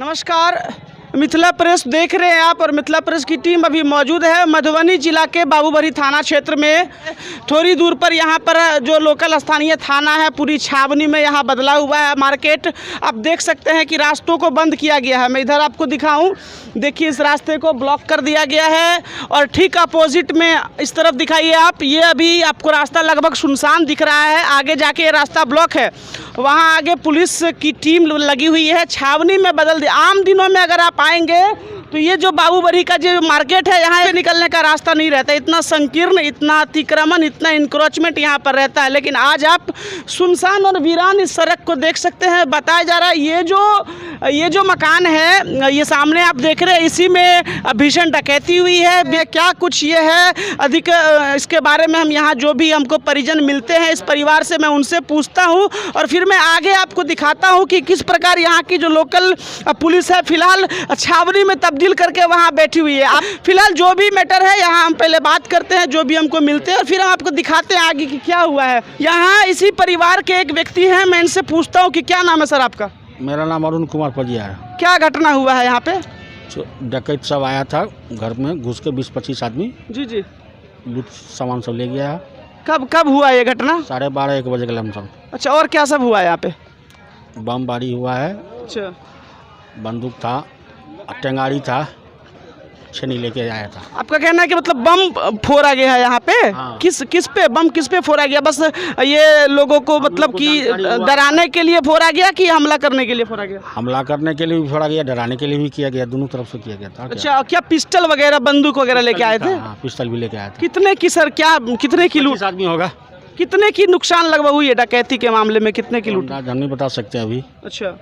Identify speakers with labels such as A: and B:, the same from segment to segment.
A: नमस्कार, मिथिला प्रेस देख रहे हैं आप और मिथिला प्रेस की टीम अभी मौजूद है मधुबनी जिला के बाबूबरी थाना क्षेत्र में। थोड़ी दूर पर यहाँ पर जो लोकल स्थानीय थाना है पूरी छावनी में यहाँ बदला हुआ है मार्केट। आप देख सकते हैं कि रास्तों को बंद किया गया है। मैं इधर आपको दिखाऊं, देखिए इस रास्ते को ब्लॉक कर दिया गया है और ठीक अपोजिट में इस तरफ दिखाइए आप, ये अभी आपको रास्ता लगभग सुनसान दिख रहा है। आगे जाके ये रास्ता ब्लॉक है, वहाँ आगे पुलिस की टीम लगी हुई है। छावनी में बदल दिया। आम दिनों में अगर आप आएंगे तो ये जो बाबूबरी का जो मार्केट है यहाँ से निकलने का रास्ता नहीं रहता, इतना संकीर्ण, इतना अतिक्रमण, इतना इंक्रोचमेंट यहाँ पर रहता है। लेकिन आज आप सुनसान और वीरान इस सड़क को देख सकते हैं। बताया जा रहा है ये जो मकान है ये सामने आप देख रहे हैं, इसी में भीषण डकैती हुई है। क्या कुछ ये है अधिक इसके बारे में हम यहाँ जो भी हमको परिजन मिलते हैं इस परिवार से मैं उनसे पूछता हूँ और फिर मैं आगे आपको दिखाता हूँ कि किस प्रकार यहाँ की जो लोकल पुलिस है फिलहाल छावनी में तब्दील करके वहाँ बैठी हुई है। फिलहाल जो भी मैटर है यहाँ हम पहले बात करते हैं जो भी हमको मिलते हैं और फिर हम आपको दिखाते हैं आगे कि क्या हुआ है। यहाँ इसी परिवार के एक व्यक्ति हैं, मैं इनसे पूछता हूँ कि क्या नाम है सर आपका?
B: मेरा नाम अरुण कुमार पजिया है।
A: क्या घटना हुआ है यहाँ पे?
B: डकैत सब आया था घर में घुस के 20-25 आदमी
A: जी
B: लूट सामान सब ले गया है।
A: कब हुआ ये घटना?
B: 12:30-1 बजे के लमसम।
A: अच्छा, और क्या सब हुआ है यहाँ पे?
B: बमबारी हुआ है।
A: अच्छा,
B: बंदूक था, टेंगारी था, छेनी लेके आया था।
A: आपका कहना है कि मतलब बम फोड़ा गया है यहाँ पे?
B: हाँ।
A: किस पे फोड़ा गया? बस ये लोगों को मतलब कि डराने के लिए फोड़ा गया कि हमला करने के लिए फोड़ा गया?
B: हमला करने के लिए भी फोड़ा गया, डराने के लिए भी किया गया, दोनों तरफ से किया गया था।
A: अच्छा, क्या पिस्टल वगैरह बंदूक वगैरह लेके आए थे?
B: हाँ, पिस्टल भी लेके आया था।
A: कितने की सर, क्या कितने की लूट?
B: 25 आदमी होगा।
A: कितने की नुकसान लगभग हुई है डकैती के मामले में? कितने की लूट?
B: हम नहीं बता सकते अभी।
A: अच्छा,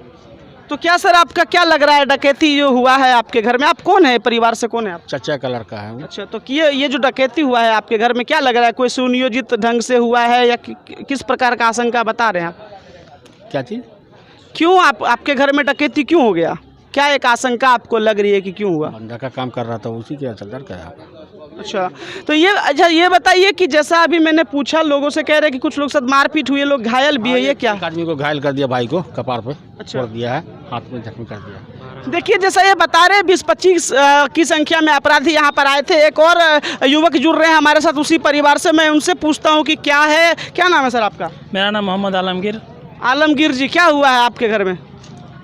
A: तो क्या सर आपका क्या लग रहा है डकैती जो हुआ है आपके घर में? आप कौन है, परिवार से कौन है आप?
B: चचा का लड़का है वो।
A: अच्छा, तो ये जो डकैती हुआ है आपके घर में क्या लग रहा है? कोई सुनियोजित ढंग से हुआ है या किस प्रकार का आशंका बता रहे हैं आप?
B: क्या चीज़?
A: क्यों आपके घर में डकैती क्यों हो गया? क्या एक आशंका आपको लग रही है कि क्यों हुआ?
B: बंदा का काम कर रहा था उसी के चलता गया।
A: अच्छा, तो ये बताइए कि जैसा अभी मैंने पूछा, लोगों से कह रहे हैं कि कुछ लोग साथ मारपीट हुई है, लोग घायल भी है, ये क्या?
B: एक आदमी को घायल कर दिया, भाई को कपार पे
A: अच्छा,
B: छोड़ दिया है, हाथ में जख्मी कर दिया।
A: देखिए जैसा ये बता रहे 20-25 की संख्या में अपराधी यहाँ पर आए थे। एक और युवक जुड़ रहे हैं हमारे साथ उसी परिवार से, मैं उनसे पूछता हूँ कि क्या है, क्या नाम है सर आपका?
C: मेरा नाम मोहम्मद आलमगीर।
A: आलमगीर जी, क्या हुआ है आपके घर में?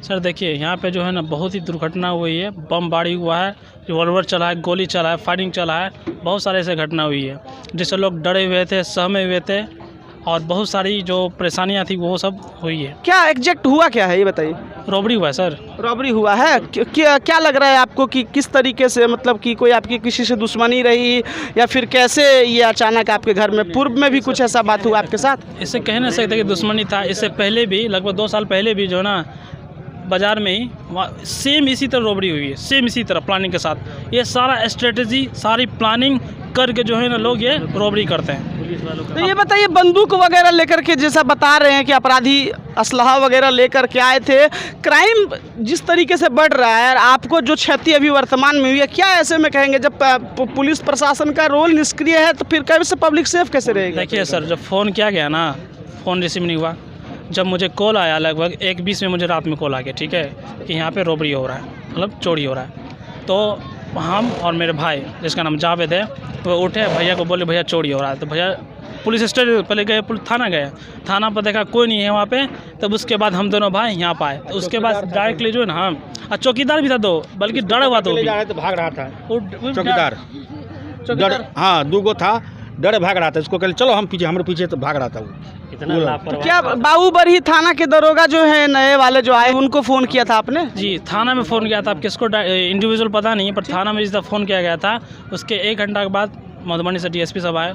C: सर देखिए, यहाँ पे जो है ना बहुत ही दुर्घटना हुई है। बमबारी हुआ है, रिवॉल्वर चला है, गोली चला है, फायरिंग चला है, बहुत सारे ऐसे घटना हुई है जिससे लोग डरे हुए थे, सहमे हुए थे और बहुत सारी जो परेशानियाँ थी वो सब हुई है।
A: क्या एग्जैक्ट हुआ क्या है ये बताइए?
C: रॉबरी हुआ है सर।
A: रॉबरी हुआ है। क्या लग रहा है आपको कि किस तरीके से, मतलब कि कोई आपकी किसी से दुश्मनी रही या फिर कैसे ये अचानक आपके घर में? पूर्व में भी कुछ ऐसा बात हुआ आपके साथ?
C: इससे कह नहीं सकते कि दुश्मनी था, इससे पहले भी लगभग 2 साल पहले भी जो है ना बाज़ार में ही सेम इसी तरह रॉबरी हुई है, सेम इसी तरह प्लानिंग के साथ। ये सारा स्ट्रेटजी, सारी प्लानिंग करके जो है ना लोग ये रॉबरी करते हैं पुलिस वालों का।
A: तो ये बताइए, बंदूक वगैरह लेकर के जैसा बता रहे हैं कि अपराधी असलहा वगैरह लेकर के आए थे, क्राइम जिस तरीके से बढ़ रहा है, आपको जो क्षति अभी वर्तमान में हुई है, क्या ऐसे में कहेंगे जब पुलिस प्रशासन का रोल निष्क्रिय है तो फिर कैसे पब्लिक सेफ कैसे रहेगी?
C: देखिए सर, जब फ़ोन किया गया ना, फ़ोन रिसीव नहीं हुआ। जब मुझे कॉल आया लगभग 1:20 में, मुझे रात में कॉल आ गया, ठीक है, कि यहाँ पे रॉबरी हो रहा है, मतलब चोरी हो रहा है। तो हम और मेरे भाई जिसका नाम जावेद है वो उठे, भैया को बोले भैया चोरी हो रहा है। तो भैया पुलिस स्टेशन पहले गए, थाना गए, थाना पर देखा कोई नहीं है वहाँ पे। तब उसके बाद हम दोनों भाई यहाँ पाए, तो उसके बाद डायरेक्टली जो है ना हम, चौकीदार भी था 2, बल्कि डर हुआ तो
B: भाग रहा था
C: चौकीदार।
B: हाँ 2 था, डरे भाग रहा था। इसको कह चलो हम पीछे, हमारे पीछे तो भाग रहा था वो।
A: तो क्या बाबूबरी थाना के दरोगा जो है नए वाले जो आए उनको फ़ोन किया था आपने?
C: जी, थाना में फ़ोन किया था। अब किसको इंडिविजुअल पता नहीं है, पर थाना में जिस तरह फ़ोन किया गया था उसके 1 घंटा के बाद मधुबनी से DSP सब आए,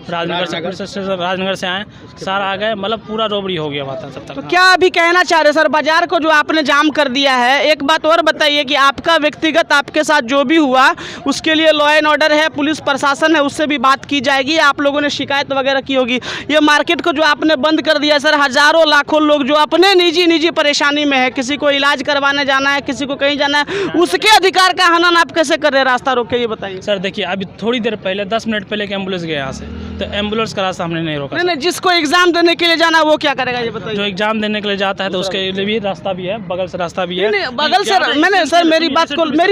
C: राजनगर से आए, सारा आ गए, मतलब पूरा रॉबरी हो गया था तब तक।
A: तो क्या अभी कहना चाह रहे सर, बाजार को जो आपने जाम कर दिया है? एक बात और बताइए कि आपका व्यक्तिगत आपके साथ जो भी हुआ उसके लिए लॉ एंड ऑर्डर है, पुलिस प्रशासन है, उससे भी बात की जाएगी, आप लोगों ने शिकायत वगैरह की होगी। ये मार्केट को जो आपने बंद कर दिया सर, हज़ारों लाखों लोग जो अपने निजी परेशानी में है, किसी को इलाज करवाने जाना है, किसी को कहीं जाना है, उसके अधिकार का हनन आप कैसे कर रहे हैं रास्ता रोक के, ये बताइए।
C: सर देखिए, अभी थोड़ी देर पहले 10 मिनट पहले एक एम्बुलेंस गया यहाँ से, तो एम्बुलेंस का रास्ता हमने नहीं रोका।
A: नहीं नहीं, जिसको एग्जाम देने के लिए जाना वो क्या करेगा ये बताइए।
C: जो एग्जाम देने के लिए जाता है तो उसके लिए भी रास्ता भी है, बगल से रास्ता भी है।
A: नहीं बगल से मैंने सर मेरी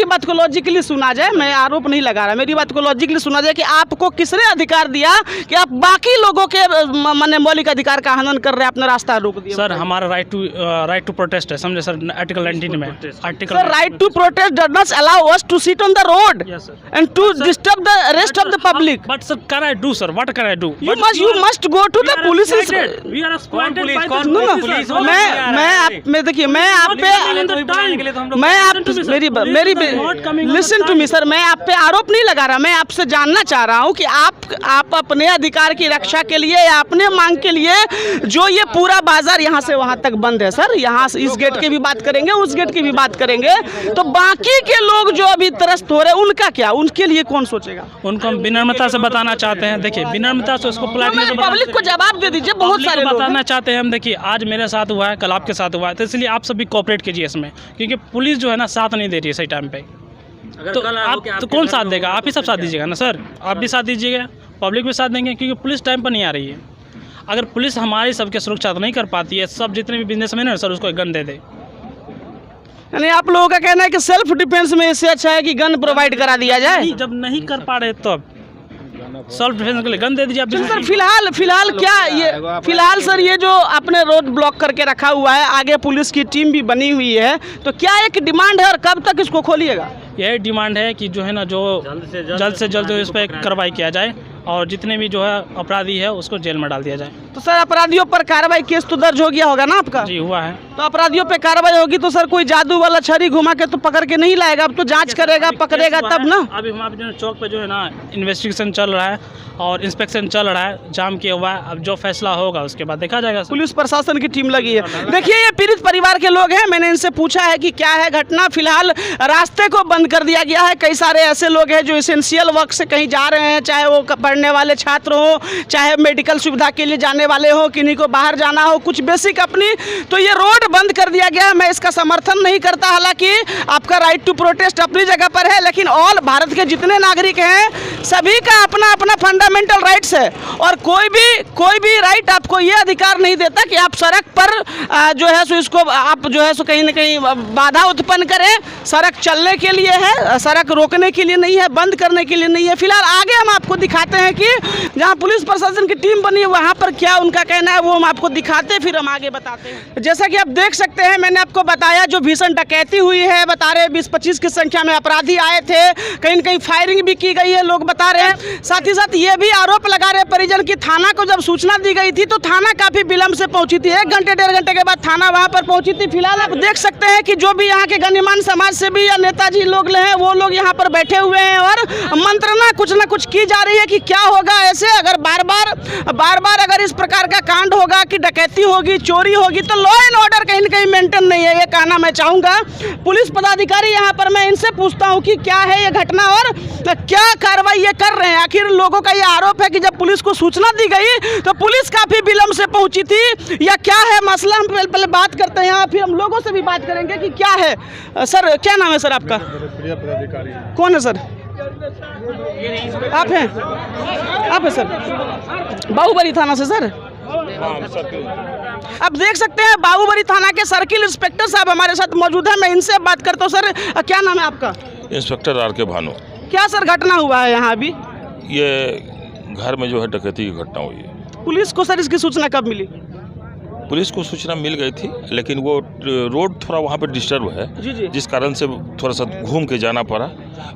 A: बात को लॉजिकली सुना जाए, मैं आरोप नहीं लगा रहा, मेरी बात को लॉजिकली सुना जाए कि आपको किसने अधिकार दिया कि आप बाकी लोगों के माने मौलिक अधिकार का हनन कर रहे हैं, अपना रास्ता रोक दिया।
C: सर हमारा राइट टू प्रोटेस्ट है, समझे सर, आर्टिकल 19 में article.
A: Sir right to protest does not allow us to sit on the road and to disturb the rest of the public.
C: But sir can I do sir, what can I do?
A: You must go to the police.
C: We are exploited by the
A: police. मैं देखिए मैं आप मेरी listen to me sir, मैं आप पे आरोप नहीं लगा रहा, मैं आपसे जानना चाह रहा हूँ कि आप अपने अधिकार की रक्षा के लिए या अपने मांग के लिए जो ये पूरा बाजार यहाँ से वहाँ तक बंद है सर, यहाँ से इस गेट की भी बात करेंगे, उस गेट की भी बात करेंगे, तो बाकी के लोग जो अभी त्रस्त हो रहे हैं उनका क्या, उनके लिए कौन सोचेगा?
C: उनको हम विनम्रता से बताना चाहते हैं, देखिए विनम्रता से उसको
A: पब्लिक को जवाब दे दीजिए, बहुत सारे लोग
C: बताना चाहते हैं हम। देखिए आज मेरे साथ हुआ है, कल आपके साथ हुआ है, तो इसलिए आप सभी कोऑपरेट कीजिए इसमें, क्योंकि पुलिस जो है ना साथ नहीं दे रही है सही टाइम पे। तो आप तो कौन साथ देगा? आप ही सब साथ दीजिएगा ना सर, आप भी साथ दीजिएगा, पब्लिक भी साथ देंगे, क्योंकि पुलिस टाइम पर नहीं आ रही है। अगर पुलिस हमारी सबके सुरक्षा नहीं कर पाती है, सब जितने भी बिजनेसमैन है सर उसको एक गन दे दे।
A: यानी आप लोगों का कहना है कि सेल्फ डिफेंस में इससे अच्छा है कि गन प्रोवाइड करा दिया जाए।
C: जब नहीं कर पा रहे तो सेल्फ डिफेंस के लिए गन दे दीजिए आप।
A: सर फिलहाल क्या ये फिलहाल सर ये जो आपने रोड ब्लॉक करके रखा हुआ है, आगे पुलिस की टीम भी बनी हुई है, तो क्या एक डिमांड है और कब तक इसको खोलिएगा?
C: यही डिमांड है कि जो है ना जो जल्द से जल्द इस पर कार्रवाई किया जाए और जितने भी जो है अपराधी है उसको जेल में डाल दिया जाए।
A: तो सर अपराधियों पर कार्रवाई, केस तो दर्ज हो गया होगा ना आपका?
C: जी हुआ है।
A: तो अपराधियों पे कार्रवाई होगी तो सर कोई जादू वाला छड़ी घुमा के तो पकड़ के नहीं लाएगा, अब तो जांच करेगा, पकड़ेगा तब ना।
C: अभी हमारे जो चौक पे जो है ना इन्वेस्टिगेशन चल रहा है और इंस्पेक्शन चल रहा है, जाम किया हुआ है, अब जो फैसला होगा उसके बाद देखा जाएगा।
A: पुलिस प्रशासन की टीम लगी है। देखिए ये पीड़ित परिवार के लोग हैं, मैंने इनसे पूछा है कि क्या है घटना। फिलहाल रास्ते को बंद कर दिया गया है, कई सारे ऐसे लोग हैं जो एसेंशियल वर्क से कहीं जा रहे हैं, चाहे वो पढ़ने वाले छात्र हो, चाहे मेडिकल सुविधा के लिए जाने वाले हो, किन्हीं को बाहर जाना हो, कुछ बेसिक अपनी, तो ये रोड बंद कर दिया गया। मैं इसका समर्थन नहीं करता, हालांकि आपका राइट टू प्रोटेस्ट अपनी जगह पर है, लेकिन ऑल भारत के जितने नागरिक हैं सभी का अपना अपना फंडामेंटल राइट्स है, और कोई भी राइट आपको ये अधिकार नहीं देता कि आप सड़क पर जो है सो इसको आप जो है सो कहीं ना कहीं बाधा उत्पन्न करें। सड़क चलने के लिए है, सड़क रोकने के लिए नहीं है, बंद करने के लिए नहीं है। फिलहाल आगे हम आपको दिखाते हैं कि जहां पुलिस प्रशासन की टीम बनी है वहां पर क्या उनका कहना है, वो हम आपको दिखाते हैं, फिर हम आगे बताते हैं। जैसा कि आप देख सकते हैं, मैंने आपको बताया जो भीषण डकैती हुई है, बता रहे 20-25 की संख्या में अपराधी आए थे, कहीं न कहीं फायरिंग भी की गई है, लोग बता रहे हैं। साथ ही साथ ये भी आरोप लगा रहे परिजन की थाना को जब सूचना दी गई थी तो थाना काफी विलंब से पहुंची थी, 1 घंटे 1.5 घंटे के बाद थाना वहां पर पहुंची थी। फिलहाल आप देख सकते हैं कि जो भी यहाँ के गणमान्य समाज से भी या नेताजी लोग हैं वो लोग यहाँ पर बैठे हुए हैं और मंत्रणा कुछ न कुछ की जा रही है कि क्या होगा ऐसे अगर बार बार अगर इस प्रकार का कांड होगा कि डकैती होगी, चोरी होगी, तो लॉ एंड ऑर्डर कहीं न कहीं मेंटेन नहीं है, ये कहना मैं चाहूँगा। पुलिस पदाधिकारी यहाँ पर मैं इनसे पूछता हूँ कि क्या है ये घटना और क्या कार्रवाई ये कर रहे हैं। आखिर लोगों का ये आरोप है कि जब पुलिस को सूचना दी गई तो पुलिस काफ़ी विलम्ब से पहुँची थी, या क्या है मसला, हम पहले बात करते हैं, फिर हम लोगों से भी बात करेंगे कि क्या है। सर क्या नाम है सर आपका? कौन है सर? आप हैं सर? बाहुबली थाना से सर? अब देख सकते हैं बाहुबली थाना के सर्किल इंस्पेक्टर साहब हमारे साथ मौजूद है, मैं इनसे बात करता हूँ। सर क्या नाम है आपका?
D: इंस्पेक्टर आर के भानु।
A: क्या सर घटना हुआ है यहाँ अभी?
D: ये घर में जो है डकैती की घटना हुई है।
A: पुलिस को सर इसकी सूचना कब मिली?
D: पुलिस को सूचना मिल गई थी, लेकिन वो रोड थोड़ा वहाँ पे डिस्टर्ब है,
A: जी।
D: जिस कारण से थोड़ा सा घूम के जाना पड़ा।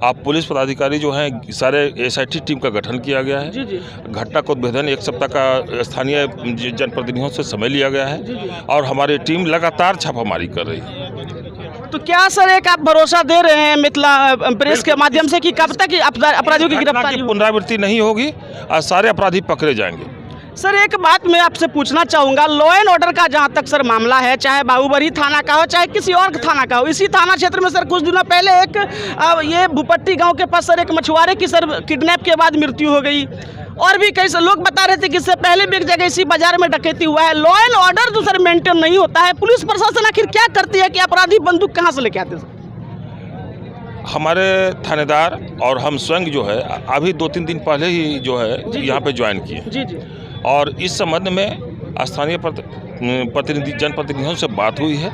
D: आप पुलिस पदाधिकारी जो हैं सारे SIT टीम का गठन किया गया है।
A: जी।
D: घटना को उद्भेदन 1 सप्ताह का स्थानीय जनप्रतिनिधियों से समय लिया गया है और हमारी टीम लगातार छापामारी कर रही है।
A: तो क्या सर एक आप भरोसा दे रहे हैं मिथिला प्रेस के माध्यम से कि कब तक अपराधियों की गिरफ्तारी
D: पुनरावृत्ति नहीं होगी और सारे अपराधी पकड़े जाएंगे?
A: सर एक बात मैं आपसे पूछना चाहूँगा, लॉ एंड ऑर्डर का जहाँ तक सर मामला है, चाहे बाहुबली थाना का हो चाहे किसी और थाना का हो, इसी थाना क्षेत्र में सर कुछ दिनों पहले एक ये भूपट्टी गांव के पास सर एक मछुआरे की सर किडनैप के बाद मृत्यु हो गई, और भी कई लोग बता रहे थे कि इससे पहले भी एक जगह इसी बाजार में डकैती हुआ है। लॉ एंड ऑर्डर तो सर मेंटेन नहीं होता है, पुलिस प्रशासन आखिर क्या करती है कि अपराधी बंदूक कहाँ से लेके आते हैं?
D: हमारे थानेदार और हम स्वयं जो है अभी 2-3 दिन पहले ही जो है यहाँ पे ज्वाइन किए
A: जी जी।
D: और इस संबंध में स्थानीय प्रतिनिधि जनप्रतिनिधियों से बात हुई है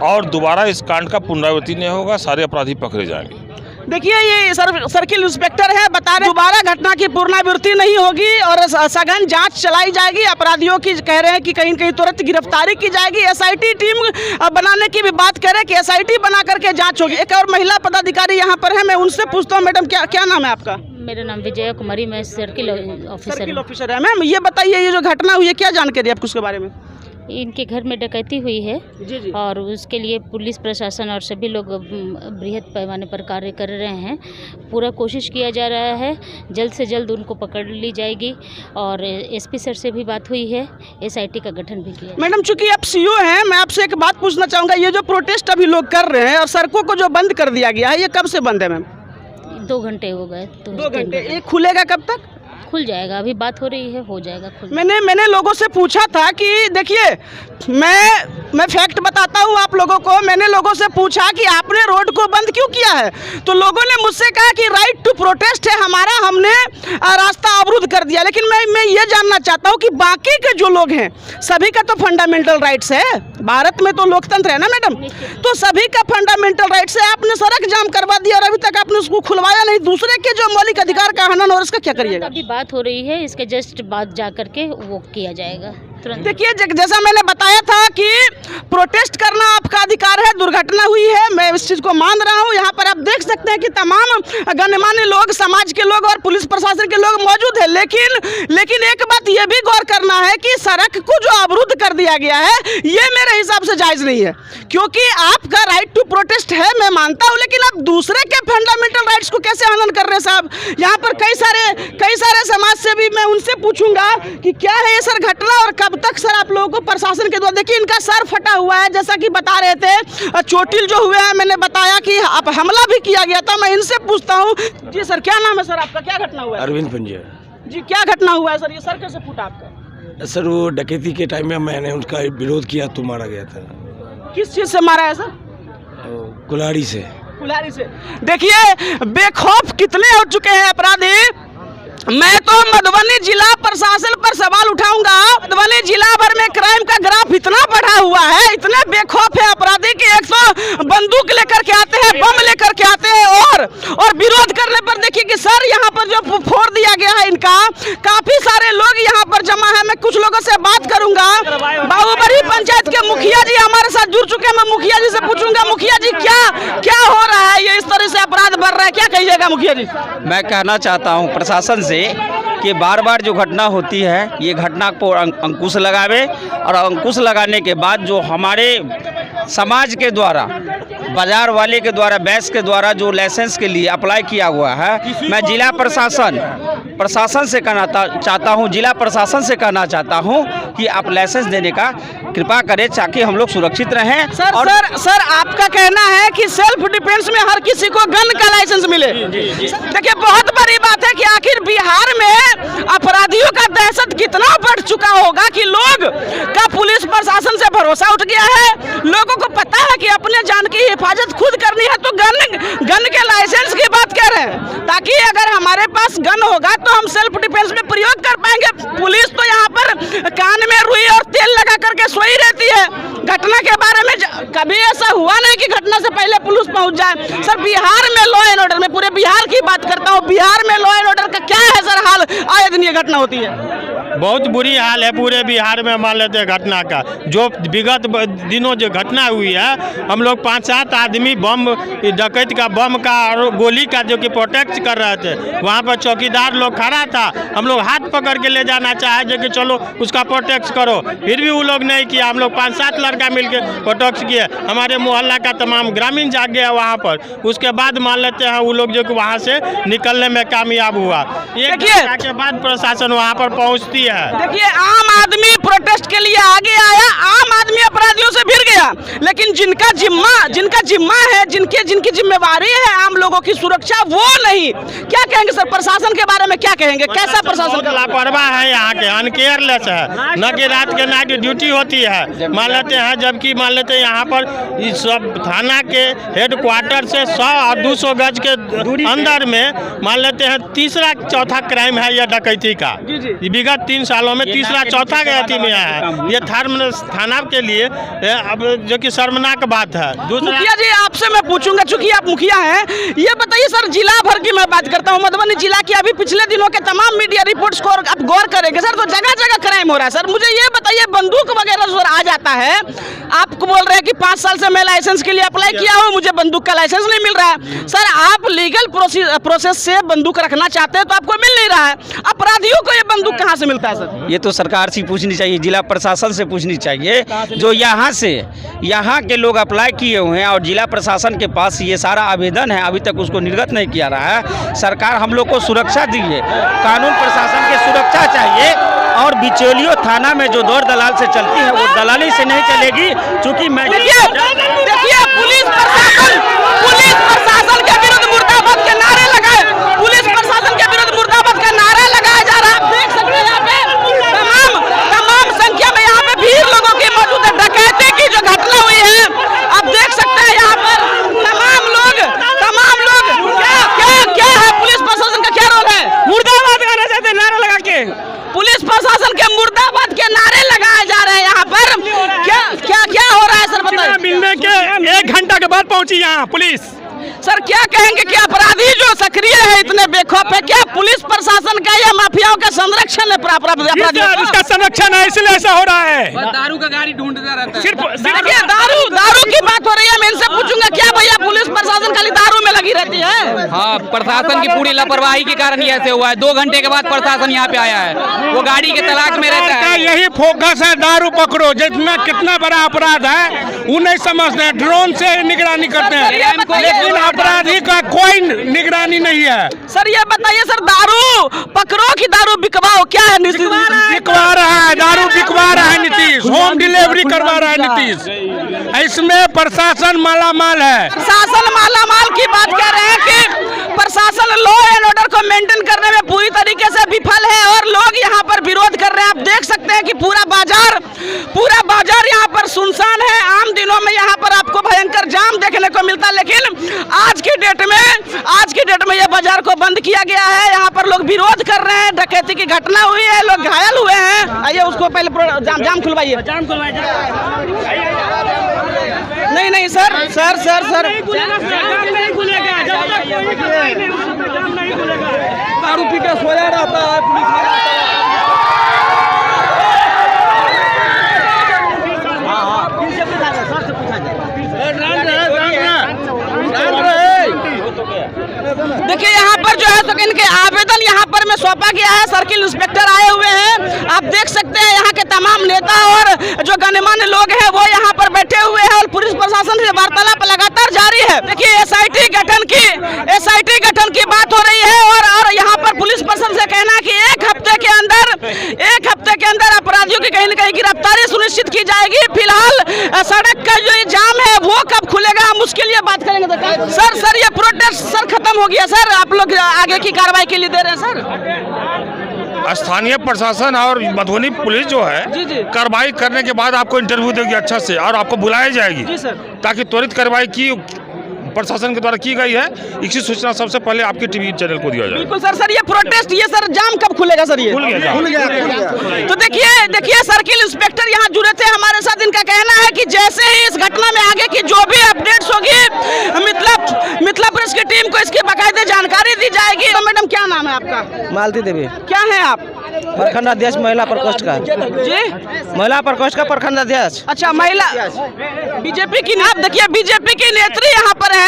D: और दोबारा इस कांड का पुनरावृत्ति नहीं होगा, सारे अपराधी पकड़े जाएंगे।
A: देखिए ये सर्किल इंस्पेक्टर है, बता रहे दोबारा घटना की पुनरावृत्ति नहीं होगी और सघन जांच चलाई जाएगी। अपराधियों की कह रहे हैं कि कहीं कहीं तुरंत गिरफ्तारी की जाएगी। एसआईटी टीम बनाने की भी बात कर रहे हैं कि एसआईटी बना करके जांच होगी। एक और महिला पदाधिकारी यहाँ पर है, मैं उनसे पूछता हूँ। मैडम क्या नाम है आपका?
E: मेरा नाम विजया कुमारी, मैं सर्किल ऑफिसर
A: है। मैम ये बताइए, ये जो घटना हुई है क्या जानकारी आपको उसके बारे में?
E: इनके घर में डकैती हुई है
A: जी जी।
E: और उसके लिए पुलिस प्रशासन और सभी लोग बृहद पैमाने पर कार्य कर रहे हैं। पूरा कोशिश किया जा रहा है, जल्द से जल्द उनको पकड़ ली जाएगी। और एसपी सर से भी बात हुई है, एसआईटी का गठन भी किया।
A: मैडम चूंकि आप सीओ हैं, मैं आपसे एक बात पूछना चाहूँगा। ये जो प्रोटेस्ट अभी लोग कर रहे हैं और सड़कों को जो बंद कर दिया गया है, ये कब से बंद है मैम?
E: 2 घंटे हो गए।
A: 2 घंटे। ये खुलेगा कब तक?
E: खुल जाएगा, अभी बात हो रही है, हो जाएगा खुल।
A: मैंने लोगों से पूछा था कि देखिए मैं फैक्ट बताता हूँ आप लोगों को। मैंने लोगों से पूछा कि आपने रोड को बंद क्यों किया है, तो लोगों ने मुझसे कहा कि राइट टू प्रोटेस्ट है हमारा, हमने रास्ता अवरुद्ध कर दिया। लेकिन मैं ये जानना चाहता हूँ कि बाकी के जो लोग हैं, सभी का तो फंडामेंटल राइट्स है, भारत में तो लोकतंत्र है ना मैडम, तो सभी का फंडामेंटल राइट्स है। आपने सड़क जाम करवा दिया और अभी तक आपने उसको खुलवाया नहीं। दूसरे के जो मौलिक अधिकार का हनन हो, इसका क्या करिएगा?
E: अभी बात हो रही है, इसके जस्ट बाद जा करके वो किया जाएगा तुरंत।
A: देखिए जैसा मैंने बताया था कि प्रोटेस्ट करना आपका अधिकार है। दुर्घटना हुई है, मैं इस चीज़ को मान रहा हूँ। यहाँ पर आप देख सकते हैं कि तमाम गणमान्य लोग, समाज के लोग और पुलिस प्रशासन के लोग मौजूद है। लेकिन एक बात ये भी गौर करना है कि सड़क को जो अवरुद्ध कर दिया गया है, ये मेरे हिसाब से जायज़ नहीं है। क्योंकि आपका राइट टू प्रोटेस्ट है, मैं मानता हूँ, लेकिन आप दूसरे के फंडामेंटल राइट्स को कैसे हनन कर रहे हैं साहब? यहाँ पर कई सारे समाज से भी मैं उनसे पूछूंगा कि क्या है ये सर घटना और कब तक सर आप लोगों को प्रशासन के द्वारा। देखिए इनका सर फटा हुआ है, जैसा कि बता रहे थे। चोटिल जो हुए हैं, मैंने बताया कि आप हमला भी किया गया था। मैं इनसे पूछता हूँ, जी सर क्या नाम है सर आपका, क्या घटना हुआ है?
F: अरविंद पंजा
A: जी, क्या घटना हुआ है सर? ये सर कैसे फूटा आपका?
F: सर वो डकैती के टाइम में मैंने उनका विरोध किया तो मारा गया था।
A: किस चीज़ से मारा है सर?
F: कुल्हाड़ी से।
A: कुल्हाड़ी से। देखिए बेखौफ कितने हो चुके हैं अपराधी। मैं तो मधुबनी जिला प्रशासन पर सवाल उठाऊंगा। मधुबनी जिला भर में क्राइम का ग्राफ इतना बढ़ा हुआ है, इतने बेखौफ है अपराधी कि 100 बंदूक लेकर के आते हैं, बम लेकर के आते हैं और विरोध करने पर देखिए कि सर यहाँ पर जो फोड़ दिया गया है इनका, काफी सारे लोग यहाँ पर जमा है। मैं कुछ लोगों से बात करूंगा। बाबूबरी पंचायत के मुखिया जी हमारे साथ जुड़ चुके हैं। मैं मुखिया जी से पूछूंगा, मुखिया जी क्या हो रहा है, ये इस तरह से अपराध बढ़ रहा है, क्या कहिएगा मुखिया जी?
G: मैं कहना चाहता हूं प्रशासन से कि बार बार जो घटना होती है, ये घटना को अंकुश लगावे और अंकुश लगाने के बाद जो हमारे समाज के द्वारा, बाजार वाले के द्वारा, बैस के द्वारा जो लाइसेंस के लिए अप्लाई किया हुआ है, मैं जिला प्रशासन से कहना चाहता हूं, जिला प्रशासन से कहना चाहता हूं कि आप लाइसेंस देने का कृपा करें ताकि हम लोग सुरक्षित रहें।
A: सर आपका कहना है कि सेल्फ डिफेंस में हर किसी को गन का लाइसेंस मिले। देखिए बहुत बड़ी बात है कि आखिर बिहार में अपराधियों का दहशत कितना बढ़ चुका होगा कि लोग का पुलिस प्रशासन से भरोसा उठ गया है। लोगों को पता है कि अपने जान की हिफाजत खुद करनी है, तो गन के लाइसेंस की बात कर रहे हैं, ताकि अगर हमारे पास गन होगा तो हम सेल्फ डिफेंस में प्रयोग कर पाएंगे। पुलिस तो यहाँ पर कान में रुई और तेल लगा करके सोई रहती है। घटना के बारे में कभी ऐसा हुआ नहीं कि घटना से पहले पुलिस पहुंच जाए। सर बिहार में लॉ एंड ऑर्डर, मैं पूरे बिहार की बात करता हूँ, बिहार में लॉ एंड ऑर्डर का क्या है सर हाल? आए दिन ये घटना होती है।
B: बहुत बुरी हाल है पूरे बिहार में। मान लेते हैं घटना का, जो विगत दिनों जो घटना हुई है, हम लोग 5-7 आदमी बम, डकैत का बम का और गोली का जो कि प्रोटेक्ट कर रहे थे, वहाँ पर चौकीदार लोग खड़ा था। हम लोग हाथ पकड़ के ले जाना चाहे जो कि चलो उसका प्रोटेक्ट करो, फिर भी वो लोग नहीं किया। हम लोग 5-7 लड़का मिलकर प्रोटेक्ट किए। हमारे मोहल्ला का तमाम ग्रामीण जाग गया वहाँ पर। उसके बाद मान लेते हैं वो लोग जो कि वहाँ से निकलने में कामयाब हुआ। एक घंटा के बाद प्रशासन वहाँ पर पहुँचती है।
A: देखिए आम आदमी प्रोटेस्ट के लिए आगे आया, आम आदमी अपराधियों गलतियों से भिड़ गया, लेकिन जिनका जिम्मा है, जिनकी जिम्मेवारी है आम लोगों की सुरक्षा, वो नहीं। क्या कहेंगे सर प्रशासन के बारे में, क्या कहेंगे, कैसा प्रशासन?
B: लापरवाह है, यहाँ के अनकेयरलेस है, न कि रात के नाइट ड्यूटी होती है मान लेते हैं, जबकि मान लेते हैं यहाँ पर इस सब थाना के हेडक्वार्टर से 100 और 200 गज के अंदर में मान लेते हैं तीसरा चौथा क्राइम है यह डकैती का। विगत 3 सालों में तीसरा चौथा गैती में आया है। ये थाना के लिए अब जो कि शर्मनाक बात है।
A: मुखिया जी आपसे मैं पूछूंगा, चूंकि आप मुखिया हैं, ये बताइए सर, जिला भर की मैं बात करता हूँ, मधुबनी जिला की अभी पिछले दिनों के तमाम मीडिया रिपोर्ट्स को आप गौर करेंगे सर, तो जगह जगह क्राइम हो रहा है सर। मुझे ये बताइए, बंदूक वगैरह जो आ जाता है, आपको बोल रहे हैं कि 5 साल से मैं लाइसेंस के लिए अप्लाई किया हूँ, मुझे बंदूक का लाइसेंस नहीं मिल रहा है। सर आप लीगल प्रोसेस से बंदूक रखना चाहते हैं तो आपको मिल नहीं रहा है, अपराधियों को ये बंदूक कहाँ से मिलता है सर?
G: ये तो सरकार से पूछनी चाहिए, जिला प्रशासन से पूछनी चाहिए, जो यहाँ के लोग अप्लाई किए हुए हैं और जिला प्रशासन के पास ये सारा आवेदन है, अभी तक उसको निर्गत नहीं किया रहा है। सरकार हम लोग को सुरक्षा दी है, कानून प्रशासन की सुरक्षा चाहिए, और बिचौलियों थाना में जो दौड़ दलाल से चलती है वो दलाली से नहीं चलेगी। चूँकि मैं
A: देखिए पुलिस प्रशासन के विरुद्ध मुर्दाबाद के नारे लगाए, पुलिस प्रशासन के विरुद्ध मुर्दाबाद का नारा लगाया जा रहा है। आप देख सकते हैं यहाँ पे तमाम संख्या में यहाँ पे भीड़ लोगों की मौजूद है। डकैती की जो घटना हुई है आप देख सकते हैं यहाँ पर तमाम लोग क्या है, पुलिस प्रशासन का क्या रोल है? मुर्दाबाद गाना चाहते हैं नारा लगा के, पुलिस प्रशासन के मुर्दाबाद के नारे लगाए जा रहे हैं यहाँ पर। क्या हो रहा है सर बताइए?
B: मिलने के 1 घंटा के बाद पहुंची यहाँ पुलिस।
A: सर क्या कहेंगे कि अपराधी जो सक्रिय है, इतने बेखौफ है, क्या पुलिस प्रशासन का या माफियाओं का संरक्षण है?
B: इसका संरक्षण है, इसलिए ऐसा हो रहा है।
H: दारू का गाड़ी ढूंढता रहता है।
A: देखिए दारू की बात हो रही है, मैं इनसे पूछूंगा क्या भैया पुलिस प्रशासन खाली दारू में लगी रहती है?
H: हाँ, प्रशासन की पूरी लापरवाही के कारण ही ऐसे हुआ है। 2 घंटे के बाद प्रशासन यहाँ पे आया है, वो गाड़ी के तलाश में रहता है।
B: यही फोकस है, दारू पकड़ो, जितना कितना बड़ा अपराध है वो नहीं समझते हैं, ड्रोन से निगरानी करते हैं, लेकिन अपराधी का कोई निगरानी नहीं है।
A: सर ये बताइए सर, दारू पकड़ो कि दारू बिकवाओ, क्या है?
B: बिकवा रहा है, दारू बिकवा रहा है नीतीश, होम डिलीवरी करवा रहा है नीतीश। इसमें प्रशासन मालामाल है।
A: प्रशासन मालामाल की बात कर रहे हैं कि प्रशासन लॉ एंड ऑर्डर को मेंटेन करने में पूरी तरीके से विफल है और लोग यहाँ पर विरोध कर रहे हैं। आप देख सकते हैं कि पूरा बाजार यहाँ पर सुनसान है। आम दिनों में यहाँ पर आपको भयंकर जाम देखने को मिलता है, लेकिन आज की डेट में यह बाजार को बंद किया गया है। यहाँ पर लोग विरोध कर रहे हैं, डकैती की घटना हुई है, लोग घायल हुए हैं। आइए उसको पहले जाम खुलवाइए। नहीं सर दारू पी के सोया रहता है। देखिए यहाँ पर जो है तो इनके आवेदन यहाँ पर में सौंपा गया है, सर्किल इंस्पेक्टर आए हुए हैं। आप देख सकते हैं यहाँ के तमाम नेता और जो गणमान्य लोग हैं वो यहाँ पर बैठे हुए हैं और पुलिस प्रशासन से वार्तालाप लगातार जारी है। देखिए एसआईटी गठन की बात हो रही है और यहाँ पर पुलिस प्रशासन से कहना है कि एक हफ्ते के अंदर अपराधियों की कहीं न कहीं गिरफ्तारी सुनिश्चित की जाएगी। फिलहाल सड़क का जो ये जाम है वो कब खुलेगा हम उसके लिए बात करेंगे। सर ये प्रोटेस्ट सर खत्म हो गया सर, आप लोग आगे की कार्रवाई के लिए दे रहे हैं सर?
D: स्थानीय प्रशासन और मधुबनी पुलिस जो है कार्रवाई करने के बाद आपको इंटरव्यू देगी अच्छा से और आपको बुलाई जाएगी, ताकि त्वरित कार्रवाई की प्रशासन के द्वारा की गई है। इसकी सूचना सबसे पहले आपके टीवी चैनल को दिया जाएगा।
A: बिल्कुल सर ये प्रोटेस्ट, ये सर जाम कब खुलेगा सर? ये खुल गया। तो देखिए सर्किल इंस्पेक्टर यहाँ जुड़े थे हमारे साथ। इनका कहना है कि जैसे ही इस घटना में आगे की जो भी अपडेट्स होगी मिथिला प्रेस की टीम को इसकी बाकायदे जानकारी दी जाएगी। तो मैडम क्या नाम है आपका?
I: मालती देवी।
A: क्या है आप?
I: प्रखंड अध्यक्ष महिला प्रकोष्ठ का।
A: जी
I: महिला प्रकोष्ठ का प्रखंड अध्यक्ष।
A: अच्छा महिला बीजेपी की। आप देखिए बीजेपी की नेत्री यहाँ पर है।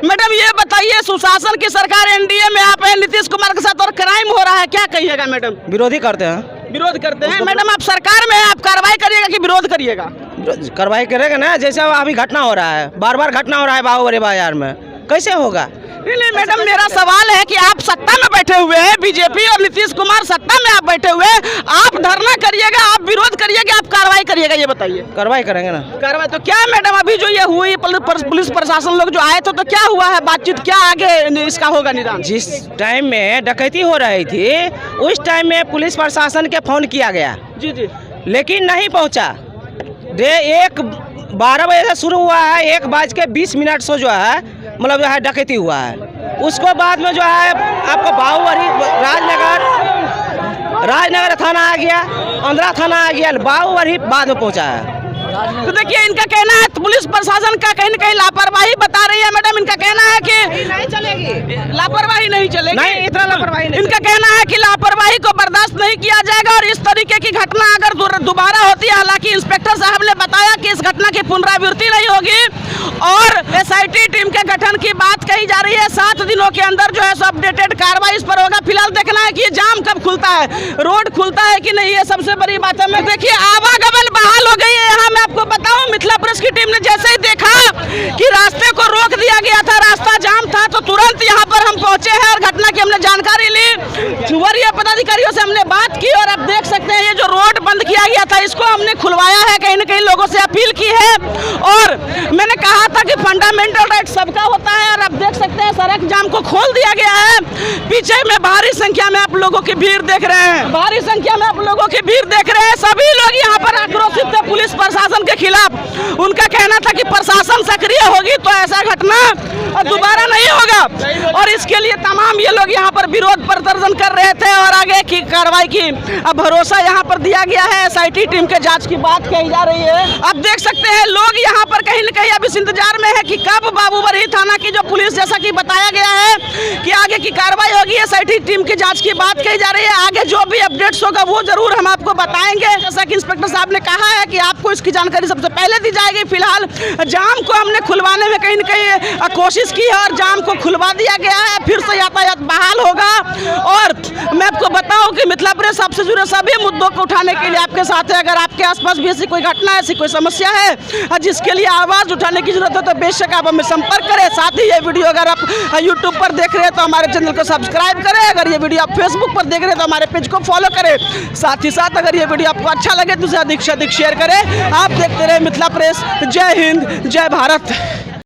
A: मैडम ये बताइए, सुशासन की सरकार एनडीए में आप हैं नीतीश कुमार के साथ और क्राइम हो रहा है, क्या कहिएगा मैडम?
I: विरोध करते हैं
A: मैडम। आप सरकार में आप कार्रवाई करिएगा कि विरोध करिएगा?
I: कार्रवाई करेगा ना, जैसे अभी घटना हो रहा है, बार घटना हो रहा है बाबूबरी बाजार में, कैसे होगा?
A: नहीं मैडम, मेरा सवाल है कि आप सत्ता में बैठे हुए हैं, बीजेपी और नीतीश कुमार सत्ता में आप बैठे हुए हैं, आप धरना करिएगा, आप विरोध करिएगा, आप कार्रवाई करिएगा ये बताइए?
I: कार्रवाई करेंगे ना।
A: कार्रवाई तो क्या मैडम, अभी जो ये हुई पुलिस प्रशासन लोग जो आए थे तो क्या हुआ है बातचीत, क्या आगे इसका होगा निदान?
I: जिस टाइम में डकैती हो रही थी उस टाइम में पुलिस प्रशासन के फोन किया गया,
A: जी जी,
I: लेकिन नहीं पहुंचा। 12 बजे से शुरू हुआ है, 1:20 से जो है मतलब जो है डकैती हुआ है। उसको बाद में जो है आपको बाहुबली राजनगर थाना आ गया, अंधरा थाना आ गया, बाहुबली बाद में पहुंचा है।
A: तो देखिए इनका कहना है पुलिस प्रशासन का कहीं न कहीं लापरवाही बता रही है मैडम। इनका कहना है कि
I: नहीं चलेगी,
A: लापरवाही नहीं चलेगी,
I: नहीं इतना लापरवाही नहीं।
A: इनका कहना है कि लापरवाही को बर्दाश्त नहीं किया जाएगा और इस तरीके की घटना अगर दोबारा होती है, हालांकि इंस्पेक्टर साहब ने बताया कि इस घटना की पुनरावृत्ति नहीं होगी और SIT टीम के गठन की बात कही जा रही है। 7 दिनों के अंदर जो है सो अपडेटेड कार्रवाई इस पर होगा। फिलहाल देखना है कि ये जाम कब खुलता है, रोड खुलता है कि नहीं, ये सबसे बड़ी बात है। मैं देखिए आवागमन बहाल हो गई है यहाँ। मैं आपको बताऊं मिथिला प्रेस की टीम ने जैसे ही देखा कि रास्ते को रोक दिया गया था, रास्ता जाम था, तो तुरंत यहाँ पर हम पहुंचे हैं और घटना की हमने जानकारी ली। वरीय पदाधिकारियों से हमने बात की और अब देख सकते हैं ये जो रोड बंद किया गया था इसको हमने खुलवाया है। कहीं न कहीं लोगों से अपील की है और मैंने कहा था कि फंडामेंटल राइट सबका होता है और अब देख सकते हैं सड़क जाम को खोल दिया गया है। पीछे में भारी संख्या में आप लोगों की भीड़ देख रहे हैं, भारी संख्या में आप लोगों की भीड़ देख रहे हैं। सभी लोग यहाँ पर आक्रोशित थे पुलिस प्रशासन के खिलाफ। उनका कहना था कि प्रशासन सक्रिय होगी तो ऐसा घटना दोबारा नहीं होगा और इसके लिए तमाम ये लोग यहाँ पर विरोध प्रदर्शन कर रहे थे और आगे की कार्रवाई की अब भरोसा यहाँ पर दिया गया है। SIT टीम के जांच की बात कही जा रही है। अब देख सकते हैं लोग यहाँ पर कहीं न कहीं अब इस इंतजार में है कि कब बाबूबरही थाना की जो पुलिस, जैसा कि बताया गया है कि आगे की कार्रवाई होगी। SIT टीम की जाँच की बात कही जा रही है। आगे जो भी अपडेट्स होगा वो जरूर हम आपको बताएंगे। जैसा कि इंस्पेक्टर साहब ने कहा है कि आपको इसकी जानकारी सबसे पहले दी जाएगी। फिलहाल जाम को हमने खुलवाने में कहीं न कहीं कोशिश की है और जाम को खुलवा दिया गया है। फिर से यातायात बहाल होगा और मैं आपको बताऊं कि मिथिला प्रेस आपसे जुड़े सभी मुद्दों को उठाने के लिए आपके साथ है। अगर आपके आसपास भी ऐसी कोई घटना, ऐसी कोई समस्या है जिसके लिए आवाज़ उठाने की जरूरत है तो बेशक आप हमें संपर्क करें। साथ ही ये वीडियो अगर आप YouTube पर देख रहे हैं तो हमारे चैनल को सब्सक्राइब करें। अगर ये वीडियो आप Facebook पर देख रहे हैं तो हमारे पेज को फॉलो करें। साथ ही साथ अगर ये वीडियो आपको अच्छा लगे तो उसे अधिक से अधिक शेयर करें। आप देखते रहे मिथिला प्रेस। जय हिंद, जय भारत।